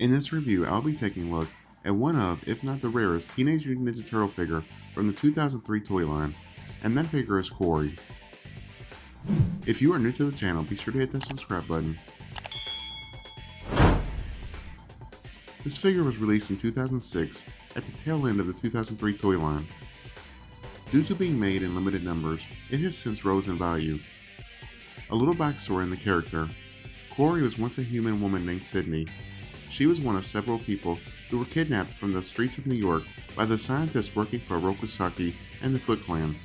In this review, I'll be taking a look at one of, if not the rarest, Teenage Mutant Ninja Turtle figure from the 2003 toy line, and that figure is Quarry. If you are new to the channel, be sure to hit that subscribe button. This figure was released in 2006 at the tail end of the 2003 toy line. Due to being made in limited numbers, it has since rose in value. A little backstory on the character. Quarry was once a human woman named Sydney. She was one of several people who were kidnapped from the streets of New York by the scientists working for Rokusaki and the Foot Clan.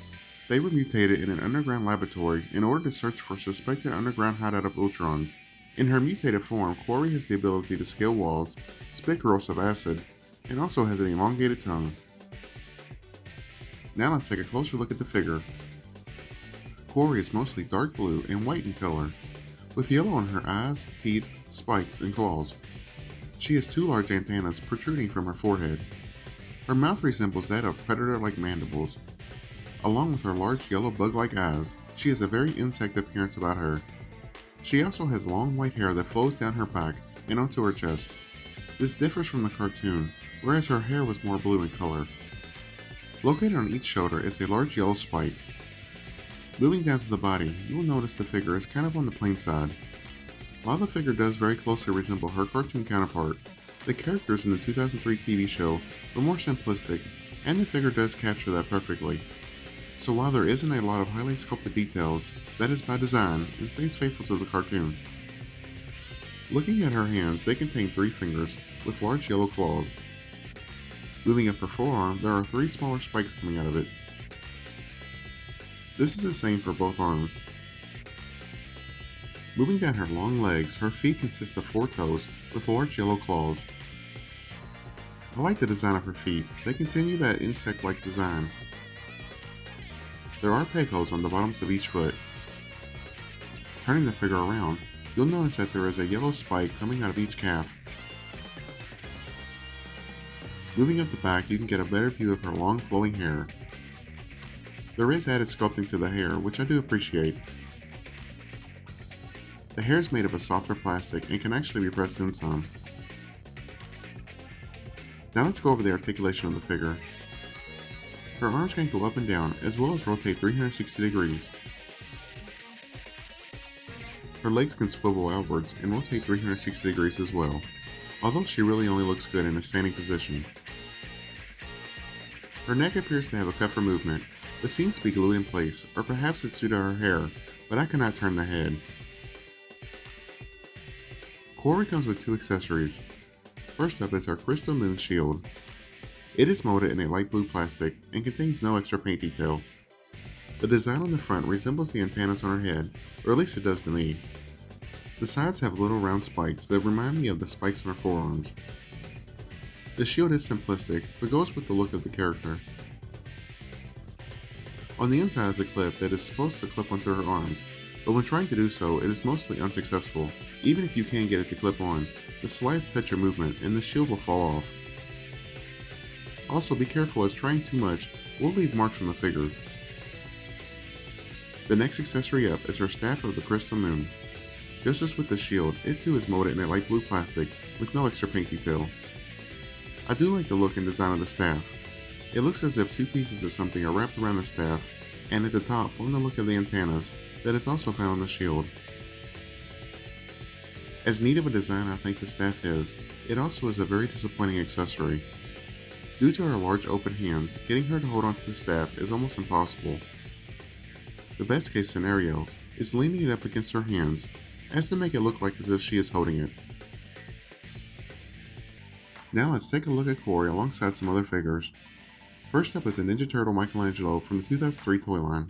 They were mutated in an underground laboratory in order to search for suspected underground hideout of Ultrons. In her mutated form, Quarry has the ability to scale walls, spit corrosive acid, and also has an elongated tongue. Now let's take a closer look at the figure. Quarry is mostly dark blue and white in color, with yellow on her eyes, teeth, spikes, and claws. She has two large antennas protruding from her forehead. Her mouth resembles that of predator-like mandibles. Along with her large yellow bug-like eyes, she has a very insect appearance about her. She also has long white hair that flows down her back and onto her chest. This differs from the cartoon, whereas her hair was more blue in color. Located on each shoulder is a large yellow spike. Moving down to the body, you will notice the figure is kind of on the plain side. While the figure does very closely resemble her cartoon counterpart, the characters in the 2003 TV show were more simplistic, and the figure does capture that perfectly. So while there isn't a lot of highly sculpted details, that is by design and stays faithful to the cartoon. Looking at her hands, they contain 3 fingers with large yellow claws. Moving up her forearm, there are 3 smaller spikes coming out of it. This is the same for both arms. Moving down her long legs, her feet consist of 4 toes with large yellow claws. I like the design of her feet. They continue that insect-like design. There are peg holes on the bottoms of each foot. Turning the figure around, you'll notice that there is a yellow spike coming out of each calf. Moving up the back, you can get a better view of her long flowing hair. There is added sculpting to the hair, which I do appreciate. The hair is made of a softer plastic and can actually be pressed in some. Now let's go over the articulation of the figure. Her arms can go up and down, as well as rotate 360 degrees. Her legs can swivel outwards and rotate 360 degrees as well, although she really only looks good in a standing position. Her neck appears to have a cut for movement, but seems to be glued in place, or perhaps it's due to her hair, but I cannot turn the head. Quarry comes with 2 accessories. First up is her Crystal Moon shield. It is molded in a light blue plastic and contains no extra paint detail. The design on the front resembles the antennas on her head, or at least it does to me. The sides have little round spikes that remind me of the spikes on her forearms. The shield is simplistic, but goes with the look of the character. On the inside is a clip that is supposed to clip onto her arms, but when trying to do so, it is mostly unsuccessful. Even if you can get it to clip on, the slightest touch or movement and the shield will fall off. Also be careful, as trying too much will leave marks on the figure. The next accessory up is her staff of the Crystal Moon. Just as with the shield, it too is molded in a light blue plastic with no extra paint detail. I do like the look and design of the staff. It looks as if 2 pieces of something are wrapped around the staff, and at the top form the look of the antennas that is also found on the shield. As neat of a design I think the staff is, it also is a very disappointing accessory. Due to her large open hands, getting her to hold onto the staff is almost impossible. The best case scenario is leaning it up against her hands, as to make it look like as if she is holding it. Now let's take a look at Quarry alongside some other figures. First up is a Ninja Turtle Michelangelo from the 2003 toy line.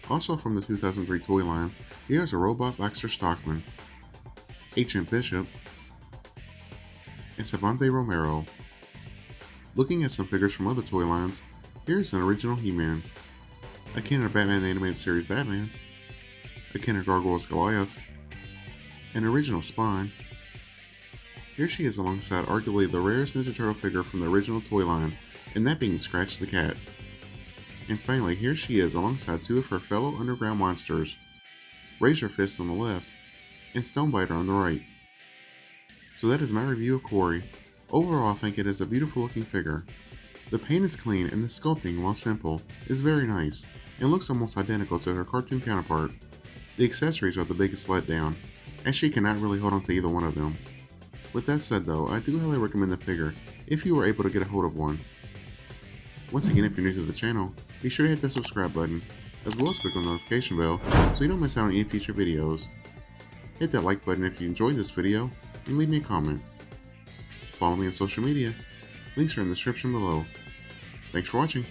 Also from the 2003 toy line, here's a robot Baxter Stockman, Ancient Bishop, and Savante Romero. Looking at some figures from other toy lines, here's an original He-Man, a Kenner Batman Animated Series Batman, a Kenner Gargoyles Goliath, an original Spine. Here she is alongside arguably the rarest Ninja Turtle figure from the original toy line, and that being Scratch the Cat. And finally, here she is alongside 2 of her fellow underground monsters, Razor Fist on the left, and Stonebiter on the right. So that is my review of Quarry. Overall, I think it is a beautiful looking figure. The paint is clean and the sculpting, while simple, is very nice and looks almost identical to her cartoon counterpart. The accessories are the biggest letdown, as she cannot really hold on to either one of them. With that said though, I do highly recommend the figure if you were able to get a hold of one. Once again, if you're new to the channel, be sure to hit that subscribe button, as well as click on the notification bell so you don't miss out on any future videos. Hit that like button if you enjoyed this video, and leave me a comment. Follow me on social media, links are in the description below. Thanks for watching.